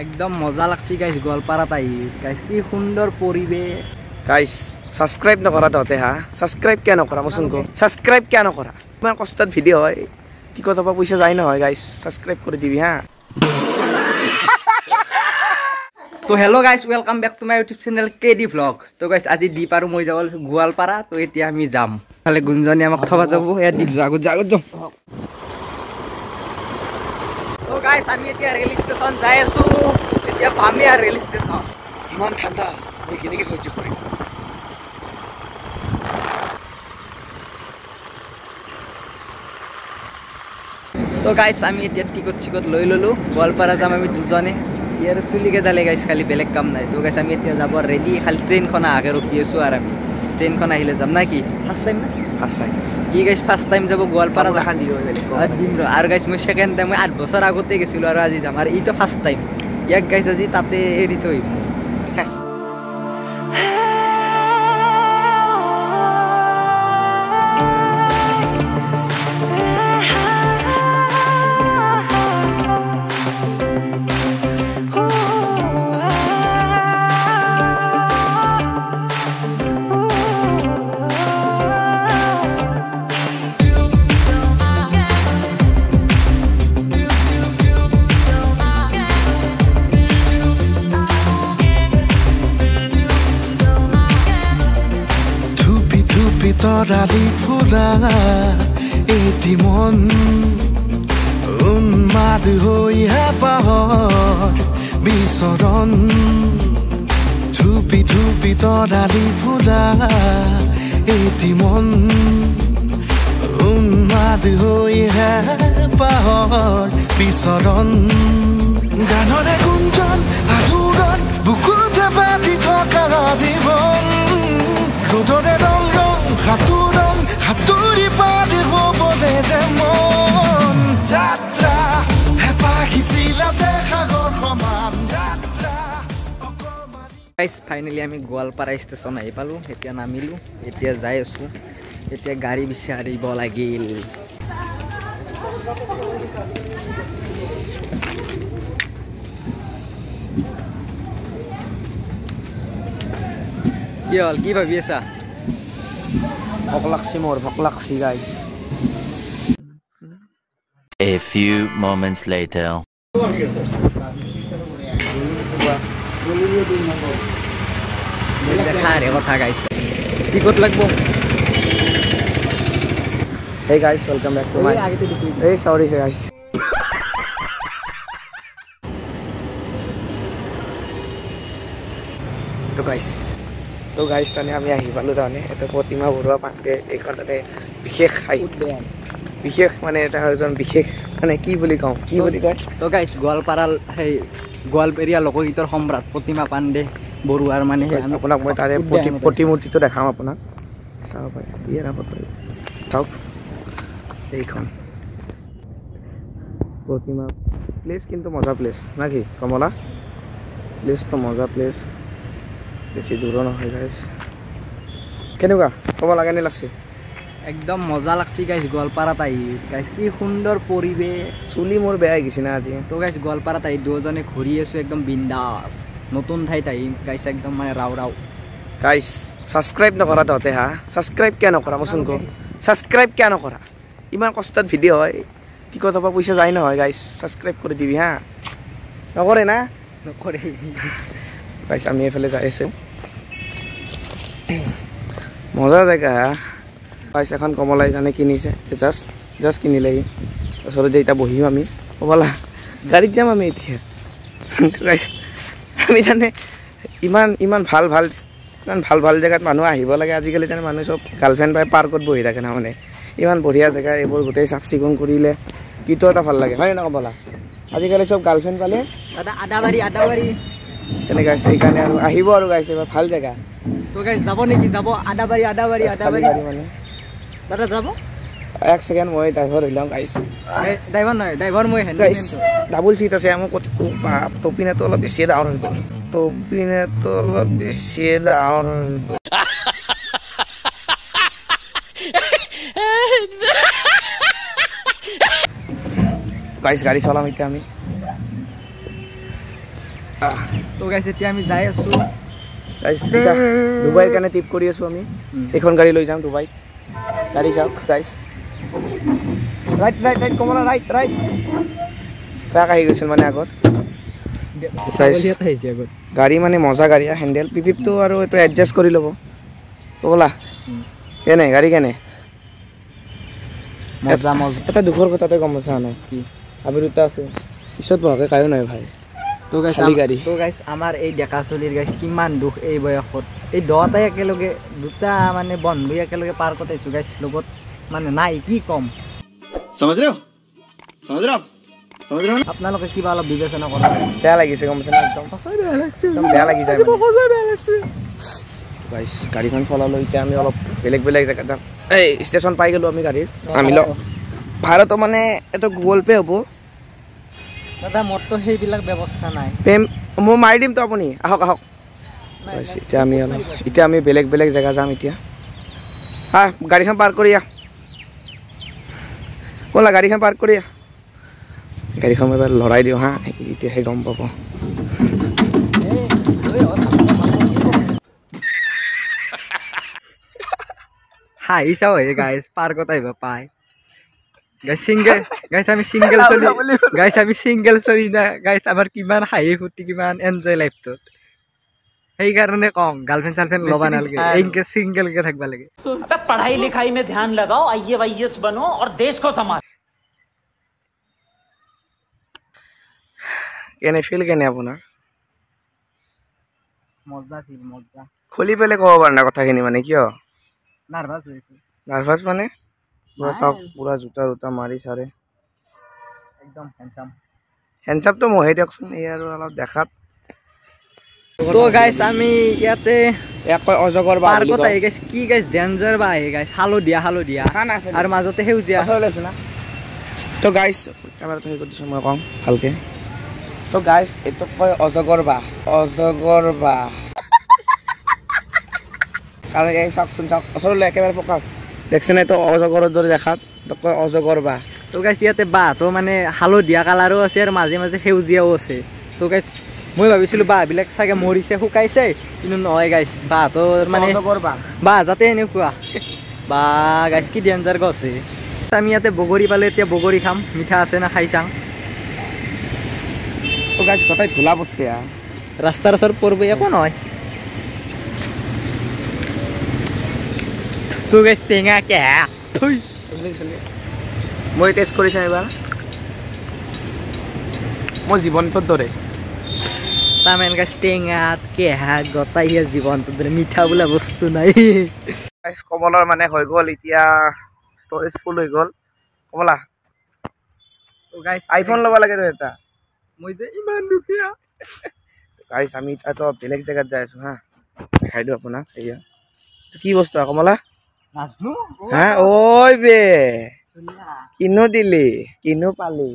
একদম মজা লাগছে গাইস গোৱালপাৰাত আহি গাইস কি সুন্দৰ পৰিৱেশ গাইস সাবস্ক্ৰাইব নকৰা তহঁতে হা সাবস্ক্ৰাইব কিয় নকৰা মচোন কো সাবস্ক্ৰাইব কিয় নকৰা ইমান কষ্টত ভিডিঅ' হয় টিকটৰ পৰা পইচা যায় নহয় গাইস সাবস্ক্ৰাইব কৰি দিবি হা তো hello' guys welcome back to my YouTube channel KD vlog তো গাইস আজি দীপ আৰু মই যাব গোৱালপাৰা তো এতিয়া আমি যাম খালি গুঞ্জনী আমাক থবা যাব এয়া দীপ আগত যাম তো গাইস আমি এতিয়া ৰেল ষ্টেচন যাই আছো এতিয়া পামে আৰু ৰেল ষ্টেচন ইমান ঠাণ্ডা মই কেনেকৈ সহ্য কৰিম তো গাইস আমি এতিয়া টিকট লৈ ললো গোৱালপাৰা যাম আমি দুজনে ইয়াৰ চুলিকে দালে গাইস খালি বেলেগ কাম নাই তো গাইস আমি এতিয়া যাব ৰেডি খালি ট্ৰেইনখন আগে ৰখি আছো আৰু আমি ট্ৰেইনখন আহিলে যাম না কি ফাৰ্ষ্ট টাইম না ফাৰ্ষ্ট টাইম কি গাইস ফাৰ্ষ্ট টাইম যাব গোৱালপাৰা দেখান দিও বেলেগ আৰু গাইস মই সেকেন্ড টাইম মই 8 বছৰ আগতে গৈছিলো আৰু আজি যাম আৰু এইটো ফাৰ্ষ্ট টাইম ইয়াক গাইস আজি তাতে এৰি থৈ তৰালি ফুৰা এটি মন উন্মাদ হৈ হেঁপাহৰ বিচৰণ থুপি থুপি তৰালি ফুৰা এটি মন উন্মাদ হৈ হেঁপাহৰ বিচৰণ গানৰে গুঞ্জন আলোড়ন বুকুতে বাজি থকা জীৱন ৰ'দৰে ৰং হাতুৰং হাতুৰি পাৰি হ'বলে যে মন যাত্ৰা হেঁপাহিছিলা দেখাগৰ সমান যাত্ৰা গাইস ফাইনেলি আমি গোৱালপাৰা ষ্টেচন আহি পালোঁ এতিয়া নামিলোঁ এতিয়া যাই আছোঁ এতিয়া গাড়ী বিচাৰিব লাগিল কি হ'ল কি ভাবি আছা ভোক লাগছি guys A few moments later কথা গাইছ টিকট লাগব Hey guys, welcome back to my Hey sorry guys তো গাইস তানে আমি আহি পালো তানে এটা প্ৰতিমা বৰুৱা পাণ্ডে এইখনতে বিশেষ মানে এটা এজন বিশেষ মানে কি বুলি কওঁ কি বুলি কয় তো গাইস গোৱালপাৰা সেই গোৱালপেৰীয়া লোকগীতৰ সম্ৰাট প্ৰতিমা পাণ্ডে বৰুৱাৰ মানে আপোনাক মই তাৰে প্ৰতিমূৰ্তিটো দেখাম আপোনাক চাব পাৰে ইয়াৰ ফটো চাওক এইখন প্ৰতিমা প্লেস কিন্তু মজা প্লেস নাকি কমলা প্লেস তো মজা প্লেস বেছি দূৰ নহয় গাইস কেনেকুৱা ক'ব লাগে নে লাগছে একদম মজা লাগছে গাইস গোৱালপাৰাত আহি গাইস কি সুন্দৰ পৰিৱেশ চুলি মোৰ বেয়া গৈছে না আজি তো গাইস গোৱালপাৰাত আহি দুজনে ঘূৰি আছো একদম বিন্দাস নতুন ঠাইত আহি গাইস একদম মানে ৰাও গাইস সাবস্ক্ৰাইব নকৰা তহঁতে হা সাবস্ক্ৰাইব কিয় নকৰা মচোন কো সাবস্ক্ৰাইব কিয় নকৰা ইমান কষ্টত ভিডিঅ' হয় টিকটৰ পৰা পইচা যায় নহয় গাইস সাবস্ক্ৰাইব কৰি দিবি হা নকৰে না নকৰে গাইস আমি এফালে যাই আছো মজা জেগা গাইস এখন কমলাই জানে কিনিছে জাষ্ট কিনিলেহি ওচৰত যে এতিয়া বহিম আমি কমলা গাড়ীত যাম আমি এতিয়া গাইস আমি জানে ইমান ভাল জেগাত মানুহ আহিব লাগে আজিকালি জানে মানুহ চব গাৰ্লফ্ৰেণ্ড পাই পাৰ্কত বহি থাকে না মানে ইমান বঢ়িয়া জেগা এইবোৰ গোটেই চাফ চিকুণ কৰিলে কিটো এটা ভাল লাগে হয় না কমলা আজিকালি চব গাৰ্লফ্ৰেণ্ড পালে আদাবাৰী তেনেকৈ আছে সেইকাৰণে আৰু আহিব আৰু গাইছে এবাৰ ভাল জেগা তো গাইস যাব নেকি যাব আদাবাৰী মানে দাদা যাব এক সেকেন্ড মই ড্ৰাইভাৰ হৈ লওঁ গাইছ ড্ৰাইভাৰ নহয় ড্ৰাইভাৰ মই গাইছ ডাবল চিট আছে আমাৰ টপিনেতো অলপ বেছি ডাঙৰ হৈ গ'ল টপিনেতো অলপ বেছি ডাঙৰ হৈ গ'ল গাইস গাড়ি চলাম এতিয়া আমি তো গাইছ এতিয়া আমি যাই আছো গাইছ এটা দুবাইৰ কাৰণে টিপ কৰি আছো আমি এখন গাড়ী লৈ যাম দুবাইত গাড়ী যাওক গাইছ ৰাইট ৰাইট ৰাইট কমলা ৰাইট ৰাইট ট্ৰাক আহি গৈছিল মানে আগত গাড়ী মানে মজা গাড়ী হেণ্ডেল পিপিপটো আৰু এইটো এডজাষ্ট কৰি ল'ব কমলা কেনে গাড়ী কেনে মজা মজা এটা দুখৰ কথাতে গম পাইছা নাই কি আমি দুটা আছো পিছত বহাকে কায়ো নাই ভাই তো গাইছ গাড়ী তো গাইছ আমাৰ এই ডেকা চলিৰ গাইছ কিমান দুখ এই বয়সত এই দহটাই একেলগে দুটা মানে বন্ধু একেলগে পাৰ্কত আহিছো গাইছ লগত মানে নাই কি কম समझ रहे हो আপোনালোকে কিবা অলপ বিবেচনা কৰা বেয়া লাগিছে গম পাইছা একদম সঁচাই বেয়া লাগিছে একদম বেয়া লাগি যায় সঁচাই বেয়া লাগিছে গাইছ গাড়ীখন চলালো এতিয়া আমি অলপ বেলেগ বেলেগ জেগাত যাম এই ষ্টেচন পাই গ'লো আমি গাড়ীৰ আমি ভাৰত মানে এইটো গুগল পে' হ'ব দাদা মোৰতো সেইবিলাক ব্যৱস্থা নাই মই মাৰি দিম তো আপুনি আহক আহক এতিয়া আমি বেলেগ বেলেগ জেগা যাম এতিয়া হা গাড়ীখন পাৰ্ক কৰি আহ ব'লা গাড়ীখন পাৰ্ক কৰি আহ গাড়ীখন এবাৰ লৰাই দিওঁ হা এতিয়াহে গম পাব হাঁহি চাওঁ হে গাইছ পাৰ্কত আহিব পায় গাইছ আমি চিংগল চলি না গাইছ আমাৰ কিমান হাঁহি ফূৰ্তি কিমান এনজয় লাইফটোত সেইকাৰণে কওঁ গাৰ্লফ্ৰেণ্ড চাৰ্লফ্ৰেণ্ড ল'ব নালাগে এনেকে চিংগলকে থাকিব লাগে पढ़ाई लिखाई में ध्यान लगाओ IAS बनो और देश को संभालो কেনে ফিল কেনে আপোনাৰ মজা ফিল মজা খুলি পেলাই ক'ব পাৰা না কথাখিনি মানে কিয় নাৰ্ভাছ হৈছো নাৰ্ভাছ মানে পুৰা চব পুৰা জোতা মাৰি চাৰে একদম হেণ্ডচামটো মহে দিয়কচোন এই আৰু অলপ দেখাত তো গাইছ আমি ইয়াতে কয় অজগৰ বা পাৰ্কত আহি গাইছ কি গাইছ ডেঞ্জাৰ বা আহি গাইছ হালধীয়া আৰু মাজতে সেউজীয়া না তো গাইছ কেমেৰাটো হেৰি কৰি দিছোঁ মই কওঁ ভালকে তো গাইছ এইটো কয় অজগৰ বা কাৰণ এই চাওকচোন চাওক ওচৰলৈ একেবাৰে ফ'কাছ দেখছেনে তো অজগৰৰ দৰে দেখাত তো কয় অজগৰ বা তো গাইছ ইয়াতে বাঁহটো মানে হালধীয়া কালাৰো আছে আৰু মাজে মাজে সেউজীয়াও আছে তো গাইছ মই ভাবিছিলোঁ বাঁহবিলাক চাগে মৰিছে শুকাইছে কিন্তু নহয় গাইছ বাঁহটোৰ মানে বাঁহ যাতে এনেকুৱা বা গাইছ কি ডেঞ্জাৰ গছ আমি ইয়াতে বগৰী পালে এতিয়া বগৰী খাম মিঠা আছে না খাই চাওঁ তো গাইছ গোটেই ধূলা পৰছে ৰাস্তাৰ ওচৰত পৰিব একো নহয় তো গাইছ টেঙা কেহা মই টেষ্ট কৰিছোঁ এবাৰ মই জীৱনটোৰ দৰে তাৰমানে গাইছ টেঙাত কেহা গোটাই জীৱনটোৰ দৰে মিঠা বোলা বস্তু নাই কমলৰ মানে হৈ গ'ল এতিয়া ষ্ট'ৰেজ ফুল হৈ গ'ল কমলা আইফোন ল'ব লাগে তো এটা মই যে ইমান দুখীয়া গাইছ আমি এতিয়াতো বেলেগ জেগাত যাই আছোঁ হা দেখাই দিওঁ আপোনাক এয়া কি বস্তু কমলা নাজনো হা ঐ বে কিনো দিলি কিনো পালি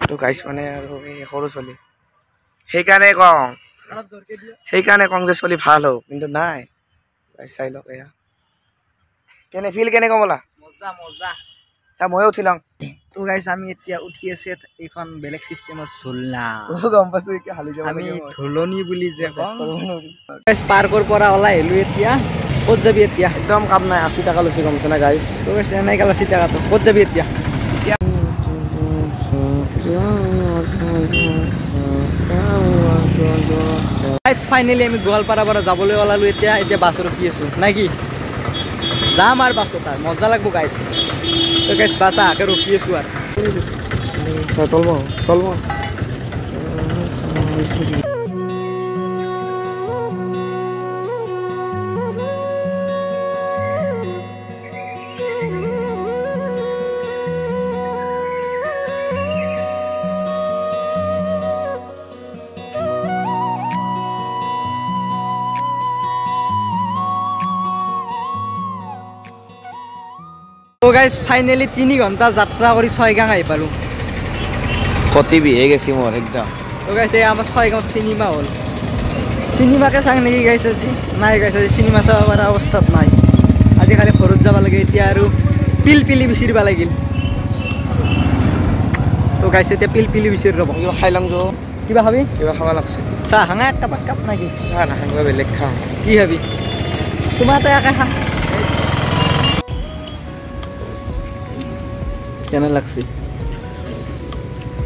তো গাইছ মানে আৰু এই সৰু চলি সেইকাৰণে কওঁ যে চলি ভাল হওক কিন্তু নাই গাইছ চাই লওক এয়া কেনে ফিল কেনে কমলা মজা ময়ো উঠি লওঁ তো গাইছ আমি এতিয়া উঠি আছে এইখন বেলেগ চিষ্টেমৰ ঝুলনা গম পাইছোঁ এতিয়া হালি যাব আমি ধুলনি বুলি যে কওঁ পাৰ্কৰ পৰা ওলাই আহিলোঁ এতিয়া ক'ত যাবি এতিয়া একদম কাম নাই 80 টকা লৈছে গম পাইছে না গাইছ তো গাইছ এনেকৈ 80 টকাটো ক'ত যাবি এতিয়া ফাইনেলি আমি গোৱালপাৰাৰ পৰা যাবলৈ ওলালোঁ এতিয়া বাছত ৰখি আছোঁ নাই কি যাম আৰু বাছত আৰু মজা লাগব গাইছ তো গাইছ বাছ আহাকে ৰখি আছোঁ আৰু তলম তো গাইছ ফাইনেলি 3 ঘণ্টা যাত্ৰা কৰি 6 গাঁও আহি পালোঁ কতি বিহে গেছি মোৰ একদম তো গাইছ এই আমাৰ 6 গাঁও চিনেমা হ'ল চিনেমাকে চাং নেকি গাইছ আজি নাই গাইছ আজি চিনেমা চাব পৰা অৱস্থাত নাই আজি খালি ঘৰত যাব লাগে এতিয়া আৰু পিলপিলি বিচাৰিব লাগিল তো গাইছ এতিয়া পিলপিলি বিচাৰি ৰ'ব কিবা খাই লওঁ যো কিবা খাবি কিবা খাব লাগছে চাহ হাঙা একটা কাপ নাকি চাহ নাখাওঁ কিবা বেলেগ খাওঁ কি খাবি তোমাৰ তাই একে খা কেনে লাগছে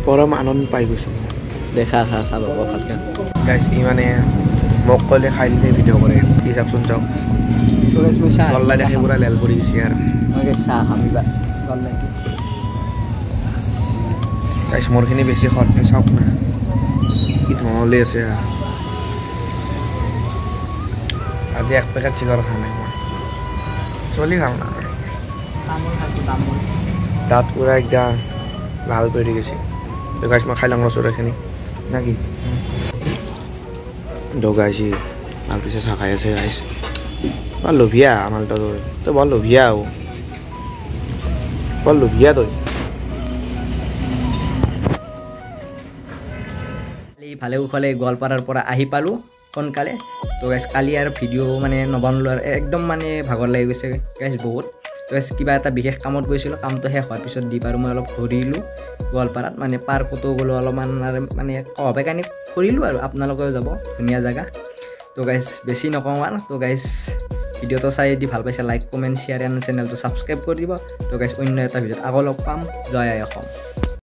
পৰম আনন্দ পাই গৈছোঁ দেখা খা খা বাবা ভালকৈ গাইছ ই মানে মোক ক'লে খাই দিলে ভিডিঅ' কৰে ই চাওকচোন চাওক তো গাইছ মই চাহ গল্লা দেখি পুৰা লেল পৰি গৈছে আৰু মই গাইছ চাহ খামিবা গল্লা গাইছ মোৰখিনি বেছি খত চাওক না কি ধুমলি আছে আজি এক পেকেট চিগাৰ খোৱা নাই মই চলি খাওঁ না তামোল খাইছোঁ তামোল দাঁত পুৰা একদম লাল পৰি গৈছে তো গাইছ মই খাই লওঁ ৰচোৰাখিনি না কি গাইছি মাল পিছে চাহ খাই আছে গাইছ বৰ লোভিয়া মালটা তই বৰ লোভিয়া হ'ব বৰ লোভিয়া তই ভালে উফালে গোৱালপাৰাৰ পৰা আহি পালোঁ সোনকালে তো গাইছ কালি আৰু ভিডিঅ' মানে নবনালোঁ আৰু একদম মানে ভাগৰ লাগি গৈছে গাইছ বহুত তো গাইছ কিবা এটা বিশেষ কামত গৈছিলোঁ কামটো শেষ হোৱাৰ পিছত দি পাৰোঁ মই অলপ ঘূৰিলোঁ গোৱালপাৰাত মানে পাৰ্কতো গ'লোঁ অলপমান আৰু মানে কবে কানি ফুৰিলোঁ আৰু আপোনালোকেও যাব ধুনীয়া জেগা তো গাইছ বেছি নকওঁ আৰু তো গাইছ ভিডিঅ'টো চাই দি ভাল পাইছে লাইক কমেণ্ট শ্বেয়াৰ এণ্ড চেনেলটো ছাবস্ক্ৰাইব কৰি দিব তো গাইছ অন্য এটা ভিডিঅ'ত আকৌ লগ পাম জয় আই অসম